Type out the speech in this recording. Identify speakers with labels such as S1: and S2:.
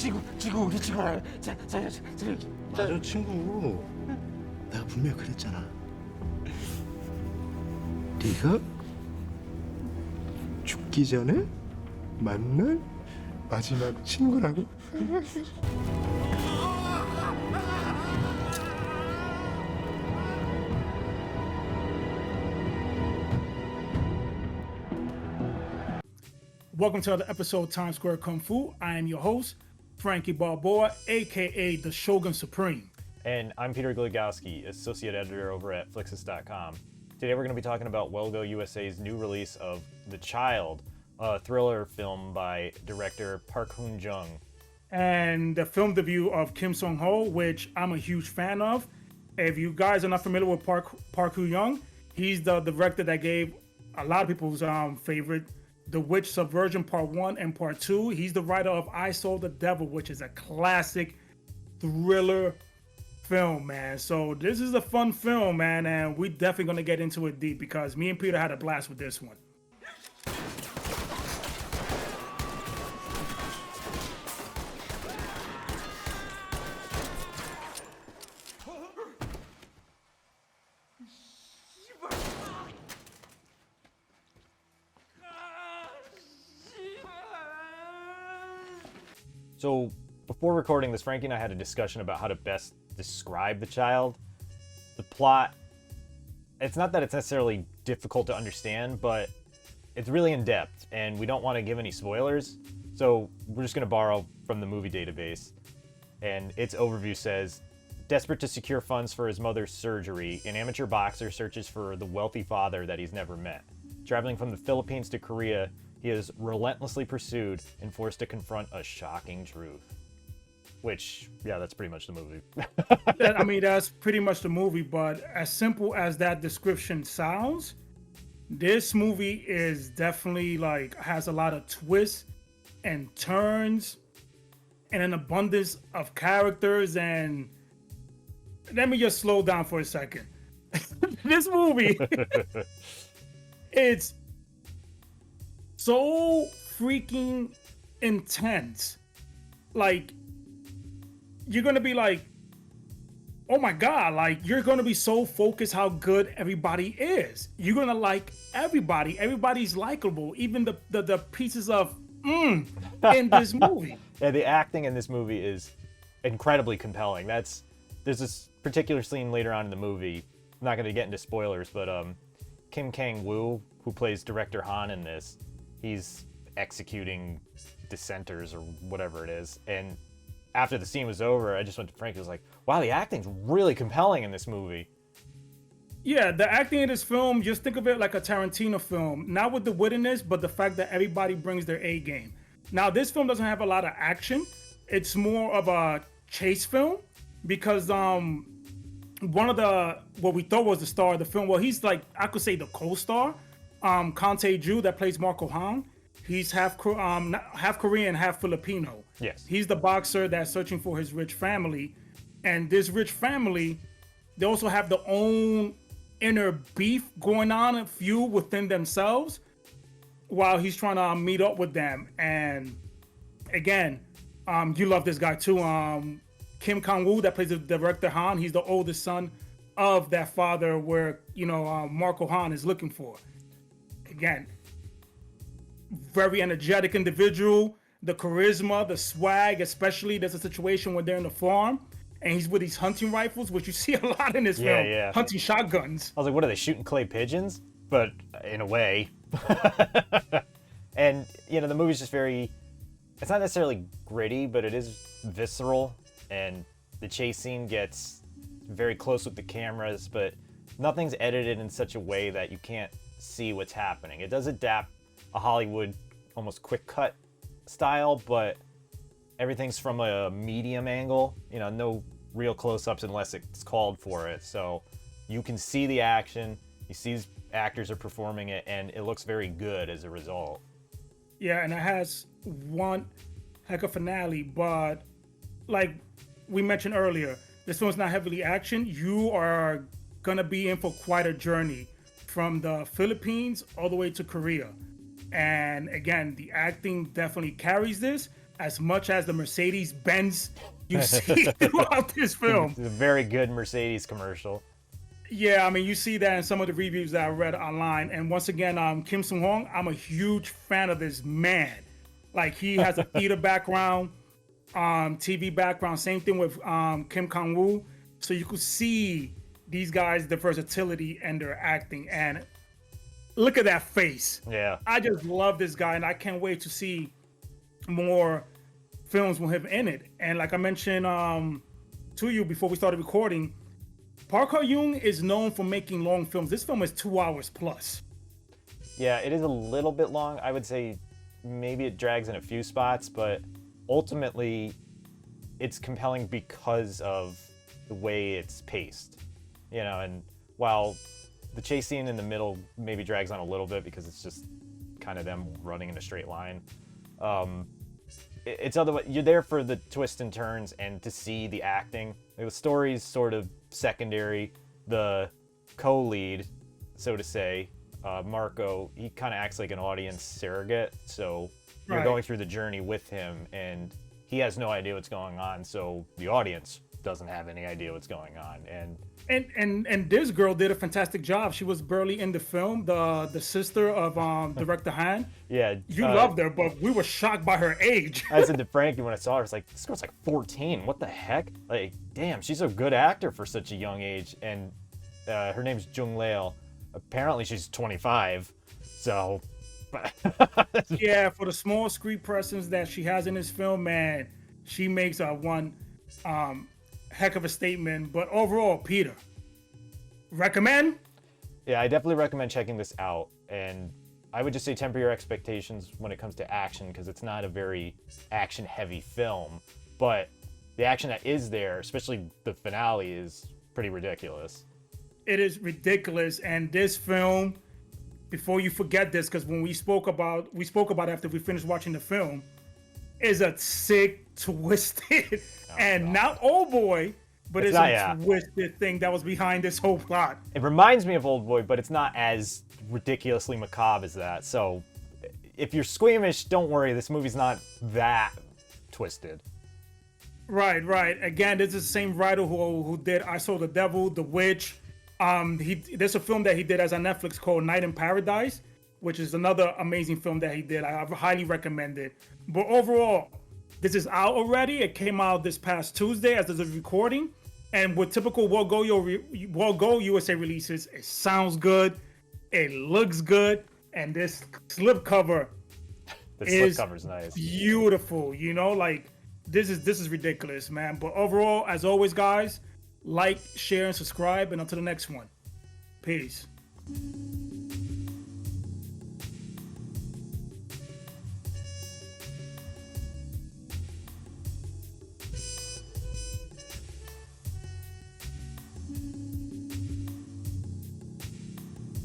S1: 지구 우리 지구.
S2: 맞아 친구. 내가 분명히 그랬잖아. 네가 죽기 전에 만날 마지막 친구라고.
S3: Welcome to another episode of Times Square Kung Fu. I am your host, Frankie Balboa, aka the Shogun Supreme.
S4: And I'm Peter Glagowski, Associate Editor over at Flixus.com. Today we're going to be talking about WellGO USA's new release of The Childe, a thriller film by director Park Hoon-jung.
S3: And the film debut of Seon-ho, which I'm a huge fan of. If you guys are not familiar with Park Hoon-jung, he's the director that gave a lot of people's favorite The Witch Subversion Part 1 and Part 2. He's the writer of I Saw the Devil, which is a classic thriller film, man. So this is a fun film, man, and we're definitely going to get into it deep because me and Peter had a blast with this one.
S4: So before recording this, Frankie and I had a discussion about how to best describe The Childe. The plot, it's not that it's necessarily difficult to understand, but it's really in-depth, and we don't want to give any spoilers, so we're just going to borrow from the movie database. And its overview says, desperate to secure funds for his mother's surgery, an amateur boxer searches for the wealthy father that he's never met. Traveling from the Philippines to Korea, he is relentlessly pursued and forced to confront a shocking truth. Which, yeah, that's pretty much the movie.
S3: I mean, that's pretty much the movie, but as simple as that description sounds, this movie is definitely like has a lot of twists and turns and an abundance of characters. And let me just slow down for a second. This movie, it's so freaking intense. Like, you're gonna be like, oh my god, like you're gonna be so focused how good everybody is. You're gonna like everybody. Everybody's likable, even the pieces of in this movie.
S4: Yeah, the acting in this movie is incredibly compelling. There's this particular scene later on in the movie. I'm not gonna get into spoilers, but Kang-Woo, who plays Director Han in this, he's executing dissenters or whatever it is, and after the scene was over, I just went to Frank and was like, wow, the acting's really compelling in this movie.
S3: Yeah, the acting in this film, just think of it like a Tarantino film. Not with the wittiness, but the fact that everybody brings their A game. Now, this film doesn't have a lot of action. It's more of a chase film because one of what we thought was the star of the film, well, he's like, I could say the co-star, Kang Tae-ju that plays Marco Han. He's half Korean, half Filipino.
S4: Yes.
S3: He's the boxer that's searching for his rich family. And this rich family, they also have their own inner beef going on, a feud within themselves, while he's trying to meet up with them. And again, you love this guy too. Kang-Woo that plays the director Han, he's the oldest son of that father where, Marco Han is looking for. Again, very energetic individual, the charisma, the swag, especially there's a situation when they're in the farm and he's with these hunting rifles, which you see a lot in this film,
S4: yeah.
S3: hunting shotguns.
S4: I was like, what are they, shooting clay pigeons? But in a way. And, the movie's just it's not necessarily gritty, but it is visceral, and the chase scene gets very close with the cameras, but nothing's edited in such a way that you can't see what's happening. It does adapt a Hollywood almost quick cut style, but everything's from a medium angle, no real close-ups unless it's called for it. So you can see the action, you see these actors are performing it, and it looks very good as a result.
S3: Yeah, and it has one heck of finale, but like we mentioned earlier, this one's not heavily action. You are gonna be in for quite a journey from the Philippines all the way to Korea. And again, the acting definitely carries this. as much as the Mercedes Benz you see throughout this film.
S4: It's a very good Mercedes commercial.
S3: Yeah, I mean, you see that in some of the reviews that I read online. And once again, Kim Sung-hong, I'm a huge fan of this man. Like, he has a theater background, TV background. Same thing with Kim Kang-Woo. So you could see these guys, the versatility and their acting. And look at that face.
S4: Yeah.
S3: I just love this guy, and I can't wait to see more films with him in it. And like I mentioned to you before we started recording, Park Ha-young is known for making long films. This film is 2 hours plus.
S4: Yeah, it is a little bit long. I would say maybe it drags in a few spots, but ultimately it's compelling because of the way it's paced. You know, and while the chase scene in the middle maybe drags on a little bit because it's just kind of them running in a straight line. It's otherwise, you're there for the twists and turns and to see the acting. The story's sort of secondary. The co-lead, so to say, Marco, he kind of acts like an audience surrogate. So you're going through the journey with him, and he has no idea what's going on. So the audience doesn't have any idea what's going on.
S3: And this girl did a fantastic job. She was barely in the film, the sister of director Han.
S4: Yeah,
S3: you loved her, but we were shocked by her age.
S4: I said to Frankie when I saw her, I was like, this girl's like 14. What the heck? Like, damn, she's a good actor for such a young age. And her name's Jung Lael. Apparently she's 25. So,
S3: yeah, for the small screen presence that she has in this film, man, she makes one heck of a statement. But overall, Peter, recommend?
S4: Yeah, I definitely recommend checking this out. And I would just say temper your expectations when it comes to action, because it's not a very action-heavy film. But the action that is there, especially the finale, is pretty ridiculous.
S3: It is ridiculous. And this film, before you forget this, because when we spoke about after we finished watching the film, is a sick, twisted, and not Old Boy, but it's a twisted thing that was behind this whole plot.
S4: It reminds me of Old Boy, but it's not as ridiculously macabre as that. So if you're squeamish, don't worry. This movie's not that twisted.
S3: Right. Again, this is the same writer who did I Saw the Devil, The Witch. There's a film that he did as on Netflix called Night in Paradise, which is another amazing film that he did. I highly recommend it. But overall, this is out already. It came out this past Tuesday as of the recording. And with typical WellGO USA releases, it sounds good, it looks good, and this slipcover is nice. Beautiful. You know, like this is ridiculous, man. But overall, as always, guys, like, share, and subscribe. And until the next one, peace.